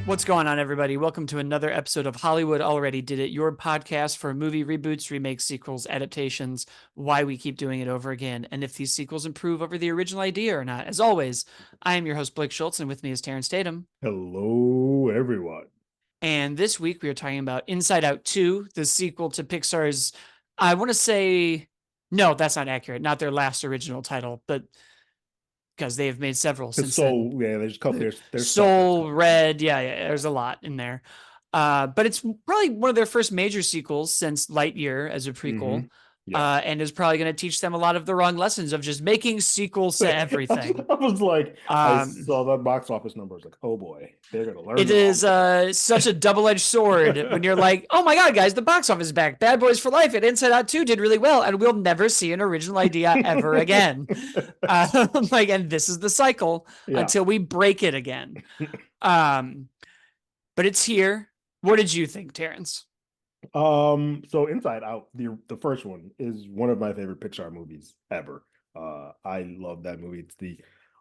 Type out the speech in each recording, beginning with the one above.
What's going on, everybody? Welcome to another episode of Hollywood Already Did It, your podcast for movie reboots, remakes, sequels, adaptations, why we keep doing it over again, and if these sequels improve over the original idea or not. As always, I am your host, Blake Schultz, and with me is Terrence Tatum. Hello, everyone. And this week we are talking about Inside Out 2, the sequel to Pixar's, I want to say, no, that's not accurate, not their last original title, but because they have made several It's since then. so yeah, there's a couple there's stuff that's Soul, coming. Red, yeah, there's a lot in there. But it's probably one of their first major sequels since Lightyear as a Mm-hmm. prequel, Yeah. and is probably going to teach them a lot of the wrong lessons of just making sequels to everything. I was like, I Um, saw that box office number. I was like, oh boy, they're gonna learn it the wrong is thing. such a double-edged sword when you're like, oh my God, guys, the box office is back. Bad Boys for Life and Inside Out 2 did really well, and we'll never see an original idea ever again. And this is the cycle Yeah. until we break it again. Um, but it's here. What did you think, Terrence? So Inside Out, the first one is one of my favorite Pixar movies ever. I love that movie. It's the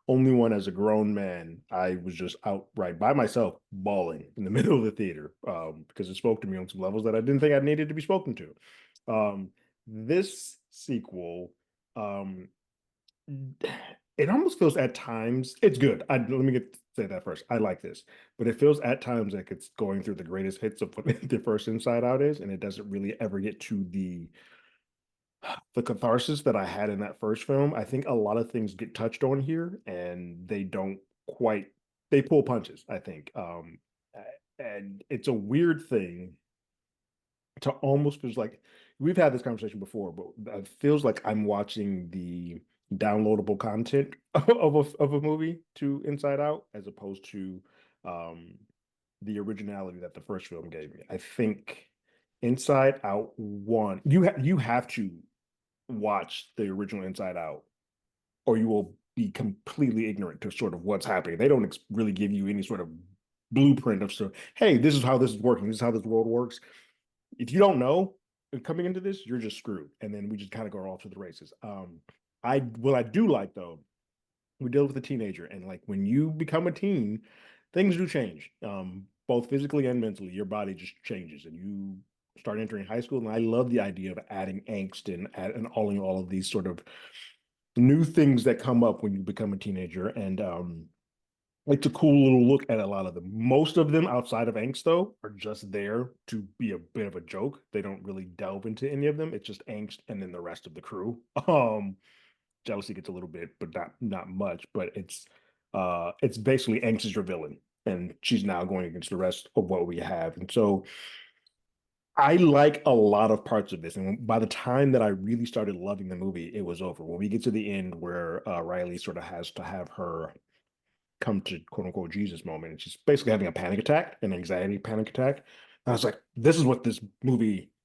only one as a grown man. I was just outright by myself bawling in the middle of the theater because it spoke to me on some levels that I didn't think I needed to be spoken to. This sequel, um, it almost feels at times it's good. Let me say that first. I like this, but it feels at times like it's going through the greatest hits of what the first Inside Out is, and it doesn't really ever get to the catharsis that I had in that first film. I think a lot of things get touched on here, and they don't quite they pull punches, I think. And it's a weird thing to almost feels like we've had this conversation before, but it feels like I'm watching the downloadable content of a movie to Inside Out as opposed to um, the originality that the first film gave me. I think Inside Out one, you have to watch the original Inside Out, or you will be completely ignorant to sort of what's happening. They don't really give you any sort of blueprint of so, hey, this is how this is working. This is how this world works. If you don't know coming into this, you're just screwed. And then we just kind of go off to the races. I what I do like though, we deal with a teenager, and like when you become a teen, things do change. Both physically and mentally, your body just changes, and you start entering high school. And I love the idea of adding angst and all of these sort of new things that come up when you become a teenager. And it's a cool little look at a lot of them. Most of them outside of angst, though, are just there to be a bit of a joke. They don't really delve into any of them. It's just angst and then the rest of the crew. Jealousy gets a little bit, but not much. But it's basically angst is your villain, and she's now going against the rest of what we have. And so I like a lot of parts of this. And by the time that I really started loving the movie, it was over. When we get to the end where Riley sort of has to have her come to quote unquote Jesus moment. And she's basically having a panic attack, an anxiety panic attack. And I was like, this is what this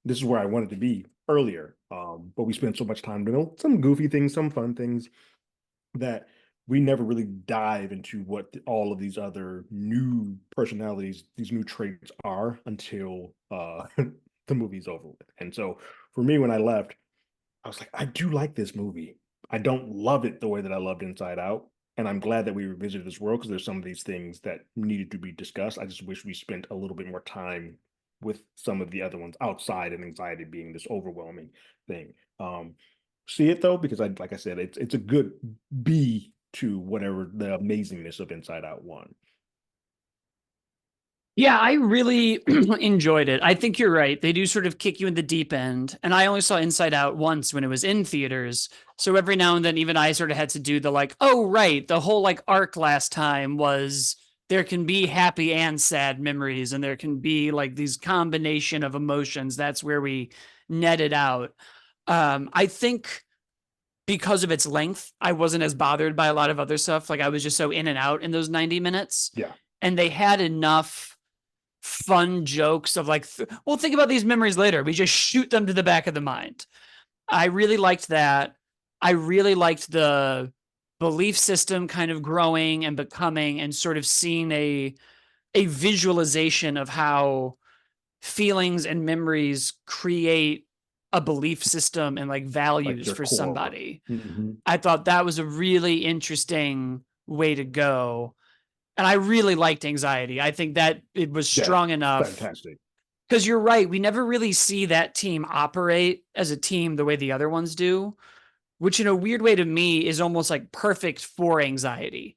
is where I wanted to be earlier. But we spent so much time doing some goofy things, some fun things that we never really dive into what all of these other new personalities, these new traits are until the movie's over with. And so for me, when I left, I was like, I do like this movie. I don't love it the way that I loved Inside Out. And I'm glad that we revisited this world because there's some of these things that needed to be discussed. I just wish we spent a little bit more time with some of the other ones outside of anxiety being this overwhelming thing. See it though, because like I said, it's a good B to whatever the amazingness of Inside Out one. Yeah, I really enjoyed it. I think you're right. They do sort of kick you in the deep end. And I only saw Inside Out once when it was in theaters. So every now and then, even I sort of had to do the like, oh, right. The whole like arc last time was there can be happy and sad memories, and there can be like these combination of emotions. That's where we net it out. I think because of its length, I wasn't as bothered by a lot of other stuff. Like I was just so in and out in those 90 minutes. Yeah. And they had enough fun jokes of like, well, think about these memories later. We just shoot them to the back of the mind. I really liked that. I really liked the belief system kind of growing and becoming and sort of seeing a visualization of how feelings and memories create a belief system and like Like values your for core. somebody. Mm-hmm. I thought that was a really interesting way to go. And I really liked Anxiety. I think that it was Yeah, strong enough fantastic. because you're right. We never really see that team operate as a team the way the other ones do, which in a weird way to me is almost like perfect for Anxiety.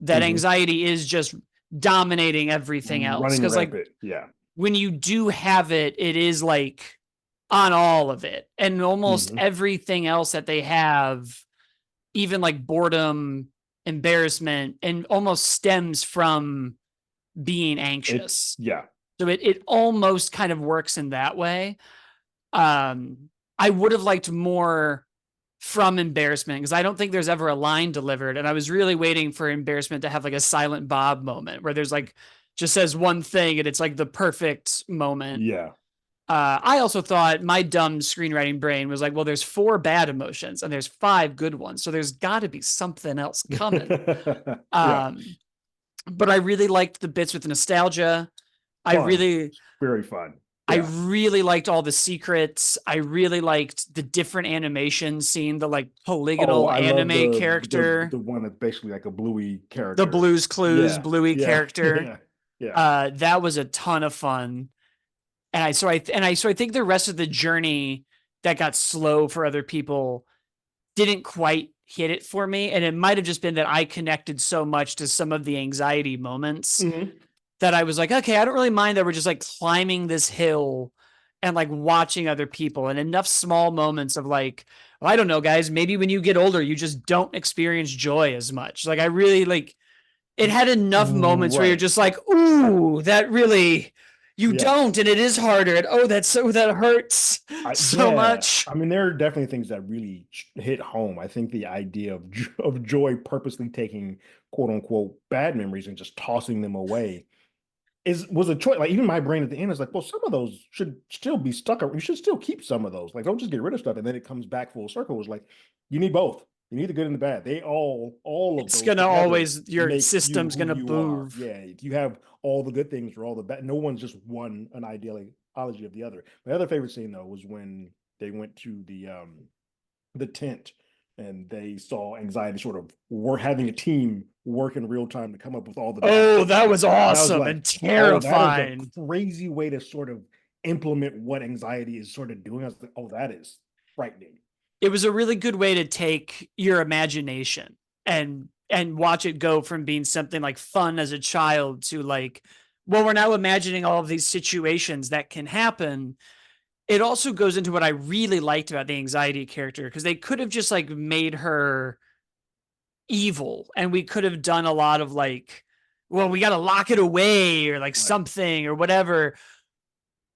That Hmm. Anxiety is just dominating everything else. Running Cause like rampant. Yeah. when you do have it, it is like on all of it. And almost Hmm. everything else that they have, even like boredom, embarrassment, and almost stems from being It, anxious. yeah. So it almost kind of works in that way. I would have liked more from Embarrassment because I don't think there's ever a line delivered. And I was really waiting for Embarrassment to have like a Silent Bob moment where there's like just says one thing and it's like the perfect moment. Yeah. I also thought my dumb screenwriting brain was like, well, there's 4 bad emotions and there's 5 good ones. So there's got to be something else coming. Yeah. Um, but I really liked the bits with nostalgia. I Fun. really, Very fun. I Yeah. really liked all the secrets. I really liked the different animations, seeing the like Oh, polygonal I love anime character, the one that's basically like a Bluey the character. Blues Clues Yeah. Bluey Yeah. character. Yeah. Yeah. That was a ton of fun. And I think the rest of the journey that got slow for other people didn't quite hit it for me. And it might have just been that I connected so much to some of the anxiety moments Hmm. that I was like, okay, I don't really mind that we're just like climbing this hill and like watching other people and enough small moments of like, well, I don't know, guys, maybe when you get older, you just don't experience joy as much. Like I really like it had enough moments where you're Right. just like, ooh, that really you Yes. don't, and it is harder. And oh, that's so that hurts so Yeah, much. I mean, there are definitely things that really hit home. I think the idea of of Joy purposely taking quote unquote bad memories and just tossing them away is was a choice. Like even my brain at the end is like, well, some of those should still be stuck. You should still keep some of those. Like, don't just get rid of stuff. And then it comes back full circle. It's like you need both. You need the good and the bad. They all of It's those gonna together always your make you system's who gonna you are. move. Yeah, you have all the good things or all the bad. No one's just one an ideology of the other. My other favorite scene though was when they went to the tent and they saw Anxiety sort of were having a team work in real time to come up with all the bad Oh, that ideas. was And I was awesome like, and oh, that is a terrifying. crazy way to sort of implement what Anxiety is sort of doing. I was like, oh, that is frightening. It was a really good way to take your imagination and watch it go from being something like fun as a child to like, well, we're now imagining all of these situations that can happen. It also goes into what I really liked about the Anxiety character because they could have just like made her evil and we could have done a lot of like, well, we got to lock it away or like Right. something or whatever.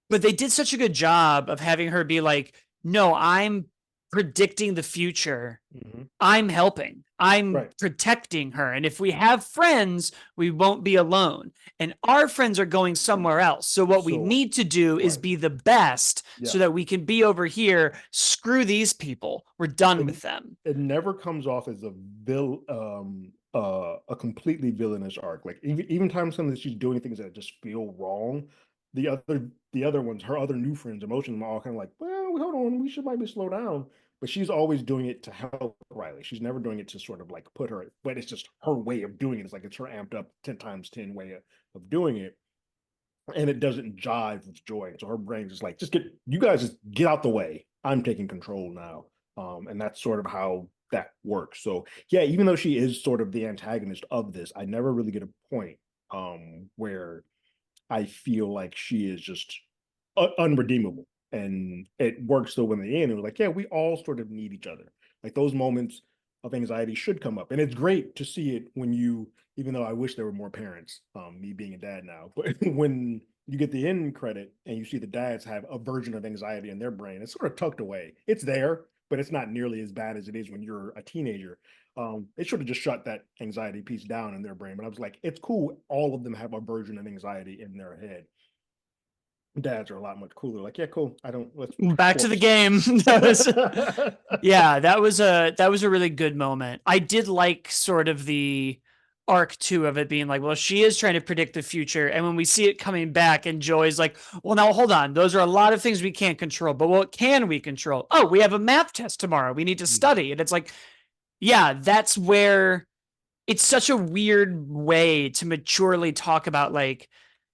But they did such a good job of having her be like, no, I'm predicting the future. Hmm. I'm helping. I'm Right. protecting her. And if we have friends, we won't be alone. And our friends are going somewhere else. So what we So, need to do is right. be the best so Yeah. that we can be over here. Screw these people. We're done And with them. it never comes off as a completely villainous arc. Like even times some that she's doing things that just feel wrong, the other ones, her other new friends, emotions are all kind of like, well, hold on, we should maybe slow down. But she's always doing it to help Riley. She's never doing it to sort of like put her, but it's just her way of doing it. It's like it's her amped up 10 times 10 way of doing it. And it doesn't jive with Joy. So her brain's just like, just get you guys just get out the way. I'm taking control now. And that's sort of how that works. So yeah, even though she is sort of the antagonist of this, I never really get a point where I feel like she is just unredeemable. And it works though in the end. It was like, yeah, we all sort of need each other. Like those moments of anxiety should come up. And it's great to see it when you, even though I wish there were more parents, me being a dad now, but when you get the end credit and you see the dads have a version of anxiety in their brain, it's sort of tucked away. It's there, but it's not nearly as bad as it is when you're a teenager. They should have just shut that anxiety piece down in their brain. But I was like, it's cool. All of them have a version of anxiety in their head. Dads are a lot much cooler. Like, yeah, cool. I don't let's Back to the focus. game. Yeah, that was a really good moment. I did like sort of the arc two of it being like, well, she is trying to predict the future. And when we see it coming back, and Joy's like, well, now hold on. Those are a lot of things we can't control, but what can we control? Oh, we have a math test tomorrow. We need to Mhm. study. And it's like, yeah, that's where it's such a weird way to maturely talk about like,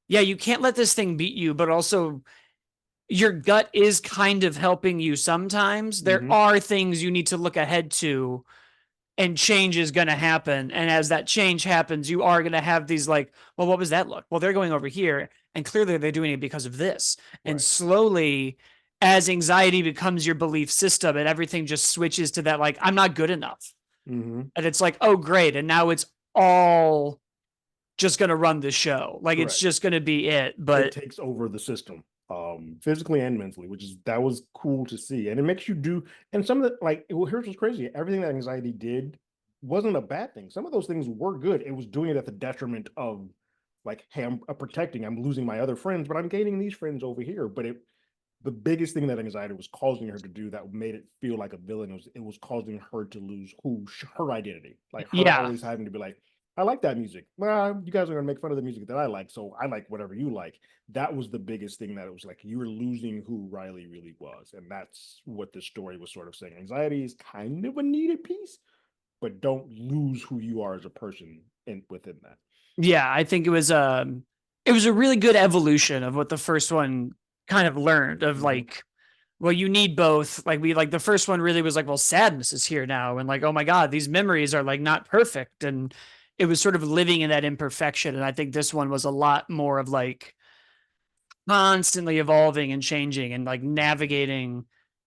yeah, you can't let this thing beat you, but also your gut is kind of helping you sometimes. There Hmm. are things you need to look ahead to, and change is going to happen. And as that change happens, you are going to have these like, well, what was that look? Well, they're going over here, and clearly they're doing it because of this. And Right. slowly, as anxiety becomes your belief system and everything just switches to that, like, I'm not good enough. Hmm. And it's like, oh, great. And now it's all just going to run the show. Like, it's Correct. just going to be it. It But takes over the system, physically and mentally, which is that was cool to see. And it makes you do, and some of the like well, here's what's crazy. Everything that anxiety did wasn't a bad thing. Some of those things were good. It was doing it at the detriment of like, hey, I'm protecting, I'm losing my other friends, but I'm gaining these friends over here. But it the biggest thing that anxiety was causing her to do that made it feel like a villain was it was causing her to lose her identity, like her yeah, always having to be like, I like that music, well, you guys are going to make fun of the music that I like, so I like whatever you like. That was the biggest thing, that it was like you were losing who Riley really was, and that's what the story was sort of saying. Anxiety is kind of a needed piece, but don't lose who you are as a person within that. yeah, I think it was a really good evolution of what the first one kind of learned of Hmm. like, well, you need both. Like we like the first one really was like, well, sadness is here now, and like, oh my god, these memories are like not perfect, and it was sort of living in that imperfection. And I think this one was a lot more of like constantly evolving and changing and like navigating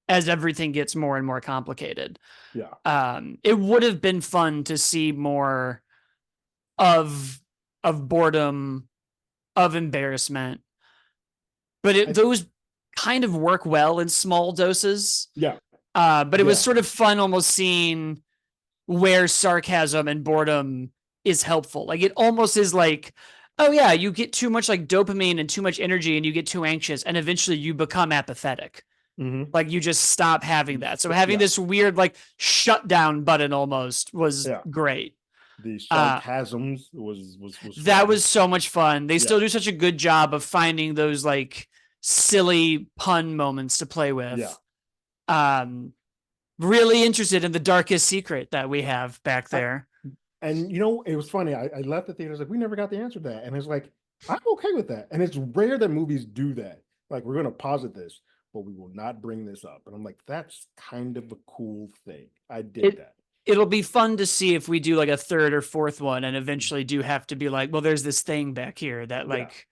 as everything gets more and more complicated. Yeah. It would have been fun to see more of boredom, of embarrassment, but I, those kind of work well in small doses. yeah. But it was Yeah. sort of fun almost seeing where sarcasm and boredom is helpful. Like it almost is like, oh yeah, you get too much like dopamine and too much energy and you get too anxious and eventually you become apathetic. Hmm. Like you just stop having that. So having Yeah. this weird like shutdown button almost was Yeah. great. The Uh sarcasms was that fun. was so much fun. They Yeah. still do such a good job of finding those like silly pun moments to play Yeah. with. Um really interested in the darkest secret that we have back I, there. and it was funny. I left the theater. I was like, we never got the answer to that. And it's like, I'm okay with that. And it's rare that movies do that. Like, we're gonna posit this, but we will not bring this up. And I'm like, that's kind of a cool thing. I dig It that. it'll be fun to see if we do like a third or fourth one and eventually do have to be like, well, there's this thing back here that Yeah. like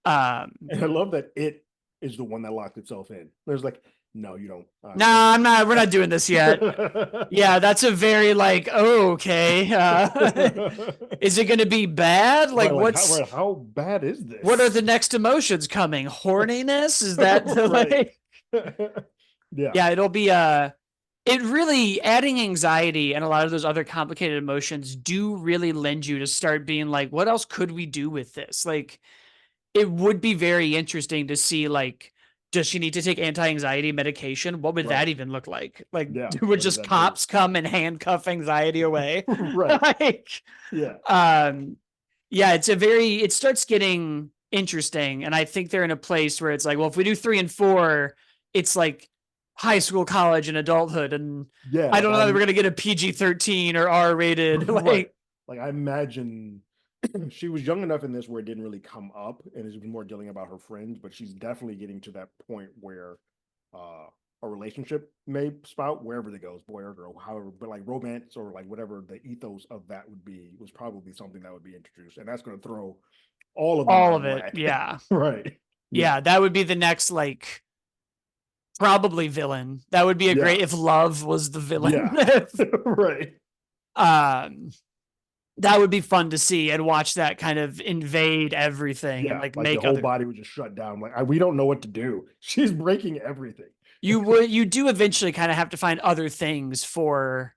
um And I love that it is the one that locked itself in. There's like, no, you don't. no, Okay. I'm not, we're not doing this yet. Yeah, that's a very like, oh, okay. Is it gonna be bad? Like Right, how bad is what are this? the next emotions coming? Horniness? Is that Right. like Yeah. yeah, it'll be it really adding anxiety and a lot of those other complicated emotions do really lend you to start being like, what else could we do with this? Like it would be very interesting to see like, does she need to take anti-anxiety medication? What would that Right. even look like? Like Yeah. would What does just that do? cops come and handcuff anxiety away? Right. Like Yeah. um yeah, it starts getting interesting. And I think they're in a place where it's like, well, if we do 3 and 4, it's like high school, college, and adulthood. And Yeah. I Like don't know that we're gonna get a PG-13 or R rated. right. Like, Like I imagine she was young enough in this where it didn't really come up and it was more dealing about her friends, but she's definitely getting to that point where uh a relationship may spout wherever it goes, boy or girl, however, but like romance or like whatever the ethos of that would be was probably something that would be introduced. And that's gonna throw all of them all out of of it. whack. Yeah. Right. Yeah. Yeah. That would be the next like probably villain. That would be a Yeah. great if love was the villain. Yeah. Right. um that would be fun to see and watch that kind of invade everything and Yeah. like Like the make whole other body would just shut down. Like we don't know what to do. She's breaking everything. you do eventually kind of have to find other things for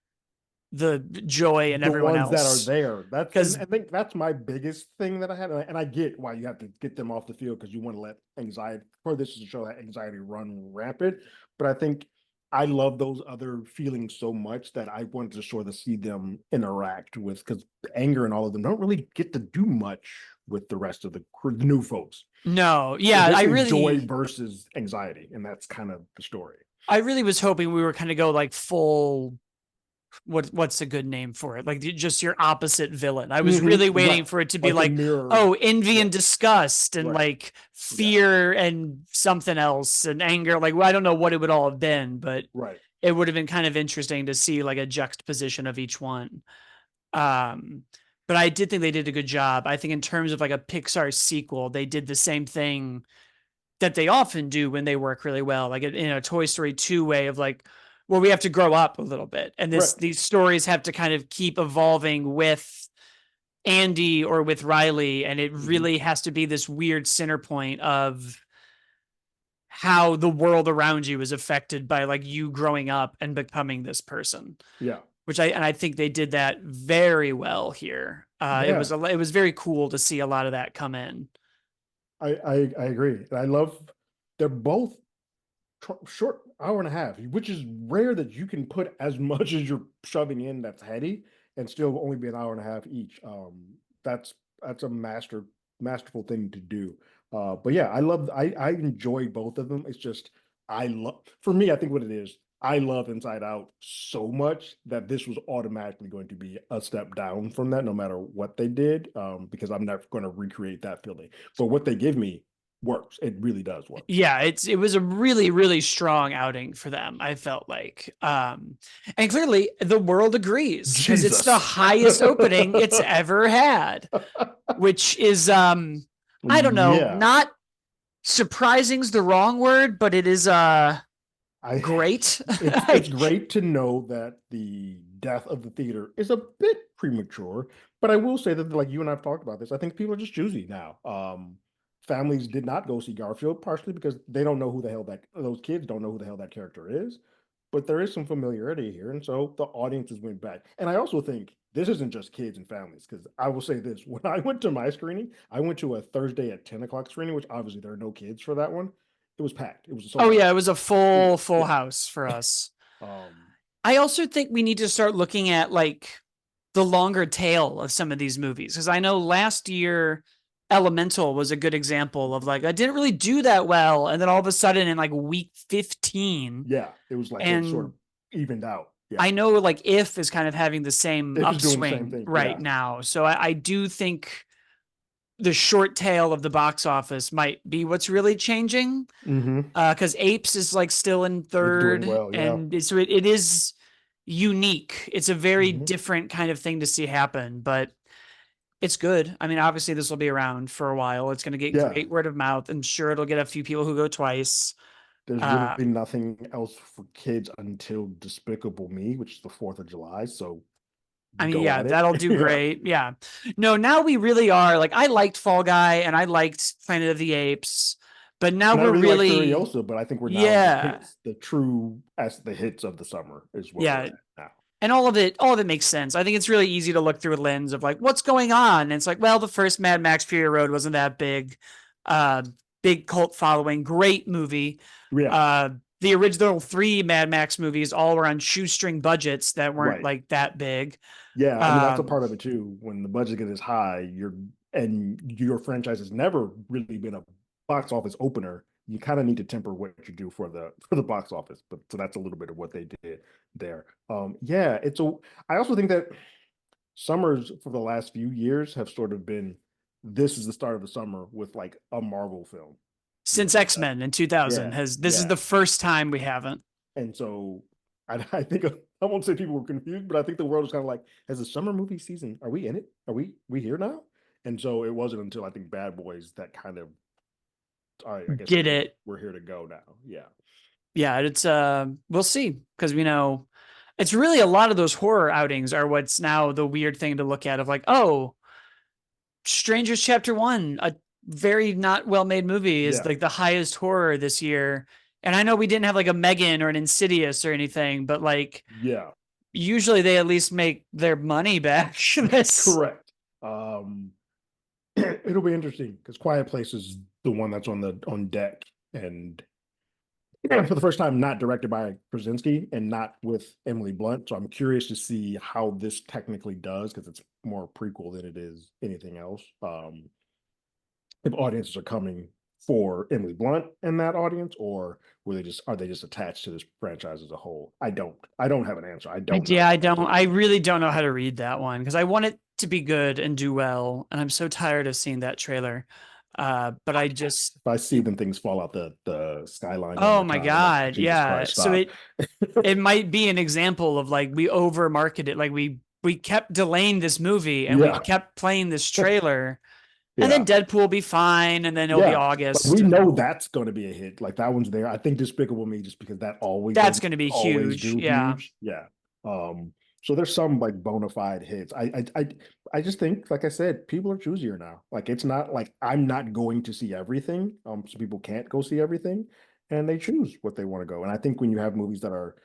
the joy and The everyone ones that are else there. That's and because I think that's my biggest thing that I had. And I get why you have to get them off the field because you want to let anxiety for this to show that anxiety run rampant. But I think I love those other feelings so much that I wanted to sort of see them interact with because anger and all of them don't really get to do much with the rest of the new folks. no, It's yeah, basically joy versus anxiety, and that's kind of the story. I really was hoping we were kind of go like full what's a good name for it? Like just your opposite villain. I was really waiting Right. for it to be Like the like, mirror. oh, envy Yeah. and disgust and Right. like Yeah. fear and something else and anger. Like, well, I don't know what it would all have been, but Right. it would have been kind of interesting to see like a juxtaposition of each one. Um, but I did think they did a good job. I think in terms of like a Pixar sequel, they did the same thing that they often do when they work really well, like in a Toy Story 2 way of like, well, we have to grow up a little bit. And Right. these stories have to kind of keep evolving with Andy or with Riley. And it really has to be this weird center point of how the world around you is affected by like you growing up and becoming this person, Yeah. which I think they did that very well here. Yeah. It was very cool to see a lot of that come in. I agree. And I love they're both short hour and a half, which is rare that you can put as much as you're shoving in that's heady and still only be an hour and a half each. That's that's a masterful thing to do. But yeah, I enjoy both of them. It's just I love for me, I think what it is, I love Inside Out so much that this was automatically going to be a step down from that, no matter what they did, because I'm never going to recreate that feeling. But what they give me works. It really does work. Yeah, it was a really, really strong outing for them, I felt like. And clearly the world agrees because it's the Jesus. highest opening it's ever had, which is I don't know, Yeah. not surprising's the wrong word, but it is I great. it's great to know that the death of the theater is a bit premature, but I will say that like you and I've talked about this, I think people are just choosy now. Families did not go see Garfield partially because they don't know who the hell that those kids don't know who the hell that character is. But there is some familiarity here, and so the audiences went back. And I also think this isn't just kids and families, because I will say this: when I went to my screening, I went to a Thursday at 10 o'clock screening, which obviously there are no kids for that one. It was packed. It was a sold Oh out. yeah, it was a full Yeah. house for us. Um, I also think we need to start looking at like the longer tail of some of these movies because I know last year Elemental was a good example of like I didn't really do that well, and then all of a sudden in like week 15, yeah, it was like it sort of and evened out. Yeah, I know like If is kind of having the same it was doing the same upswing thing. right Yeah. now, so I do think the short tail of the box office might be what's really changing Mm-hmm. because Apes is like still in It's doing third, well. Yeah. and so it is unique. It's a very Mm-hmm. different kind of thing to see happen, but it's good. I mean, obviously this will be around for a while. It's going to get Yeah. great word of mouth, and sure it'll get a few people who go twice. There's really Uh, nothing else for kids until Despicable Me, which is the 4th of July. So I mean, go yeah, at it. that'll do Yeah. great. Yeah. No, now we really are like I liked Fall Guy and I liked Planet of the Apes, but now And I we're really like really Furiosa, but I think we're now in the yeah. hits, the true as the hits of the summer is where we're Yeah, at now. and all of it makes sense. I think it's really easy to look through a lens of like what's going on. And it's like, well, the first Mad Max Fury Road wasn't that big. Uh Big cult following, great movie. Yeah. Uh the original 3 Mad Max movies all were on shoestring budgets that weren't Right. like that big. Yeah, I mean that's a Um part of it too. When the budget gets high, and your franchise has never really been a box office opener. You kind of need to temper what you do for the box office. But so that's a little bit of what they did there. Yeah, it's a. I also think that summers for the last few years have sort of been. This is the start of the summer with like a Marvel film. You since know, that, X-Men in 2000 yeah, has this is yeah. the first time we haven't. And so I think I won't say people were confused, but I think the world was kind of like, has the summer movie season? Are we in it? Are we here now? And so it wasn't until I think Bad Boys that kind of, all right, I guess Did it. we're here to go now. Yeah. Yeah, it's we'll see because we know it's really a lot of those horror outings are what's now the weird thing to look at of like, oh, Strangers Chapter 1, a very not well made movie, is Yeah. like the highest horror this year. And I know we didn't have like a Megan or an Insidious or anything, but like Yeah. usually they at least make their money back. This Correct. It'll be interesting because Quiet Place is the one that's on deck, and for the first time not directed by Krasinski and not with Emily Blunt. So I'm curious to see how this technically does because it's more prequel than it is anything else. If audiences are coming for Emily Blunt and that audience, or are they just attached to this franchise as a whole? I don't have an answer. I don't know. I really don't know how to read that one because I want it to be good and do well. And I'm so tired of seeing that trailer. But I just, If I see them things fall out the skyline one oh more my time, I'm like, God. Jesus Yeah. Christ, So stop. it might be an example of like we over marketed, like we kept delaying this movie and we Yeah. kept playing this trailer. And then Yeah. Deadpool will be fine, and then it'll be Yeah. Like, August. we And know that's going to be a hit. Like that one's there. I think Despicable Me, just because that always that's those going to be always huge. do Yeah. huge. Yeah. So there's some like bona fide hits. I just think, like I said, people are choosier now. Like it's not like I'm not going to see everything. So people can't go see everything, and they choose what they want to go. And I think when you have movies that are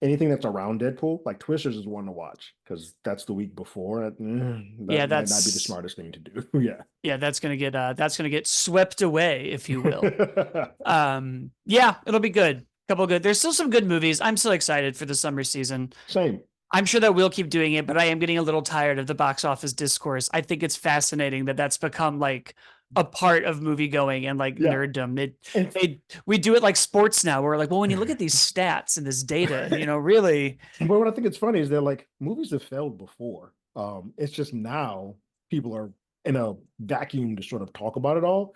anything that's around Deadpool, like Twisters is one to watch because that's the week before. Yeah, That might not be the smartest thing to do. Yeah. yeah, that's gonna get swept away, if you will. Yeah, it'll be good. Couple good. There's still some good movies. I'm still excited for the summer season. Same. I'm sure that we'll keep doing it, but I am getting a little tired of the box office discourse. I think it's fascinating that that's become like a part of movie going and like Yeah. nerddom. And We do it like sports now. We're like, well, when you look at these stats and this data, really, but what I think it's funny is that like movies have failed before. It's just now people are in a vacuum to sort of talk about it all.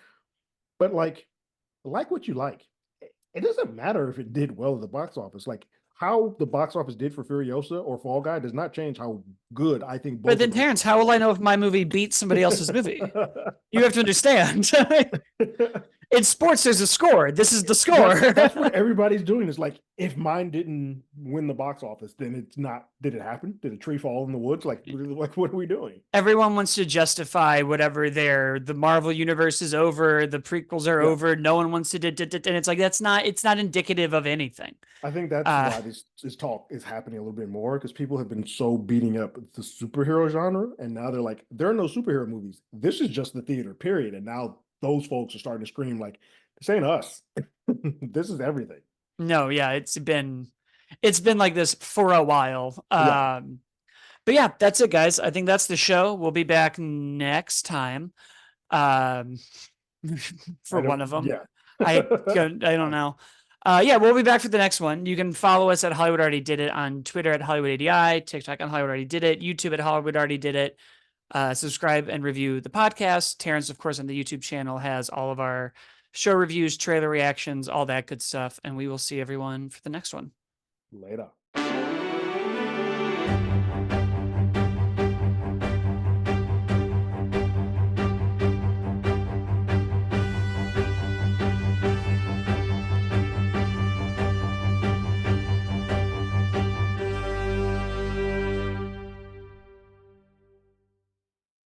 But like what you like. It doesn't matter if it did well at the box office. Like how the box office did for Furiosa or Fall Guy does not change how good I think but both then of those Terrence, how movies will I know if my movie beats somebody else's movie? You have to understand. In sports, there's a score. This is the score. That's what everybody's doing. Is like, if mine didn't win the box office, then it's not. Did it happen? Did a tree fall in the woods? Like what are we doing? Everyone wants to justify whatever the Marvel universe is over, the prequels are Yeah. over. No one wants to, and it's like it's not indicative of anything. I think that's why this talk is happening a little bit more because people have been so beating up the superhero genre, and now they're like, there are no superhero movies. This is just the theater, period. And now those folks are starting to scream like, this ain't us. This is everything. No, yeah, it's been like this for a while. Yeah. But yeah, that's it, guys. I think that's the show. We'll be back next time. Um, for one of them. Yeah. I don't know. Yeah, we'll be back for the next one. You can follow us at Hollywood Already Did It on Twitter at Hollywood ADI, TikTok on Hollywood Already Did It, YouTube at Hollywood Already Did It. Subscribe and review the podcast. Terrence, of course, on the YouTube channel has all of our show reviews, trailer reactions, all that good stuff. And we will see everyone for the next one. Later.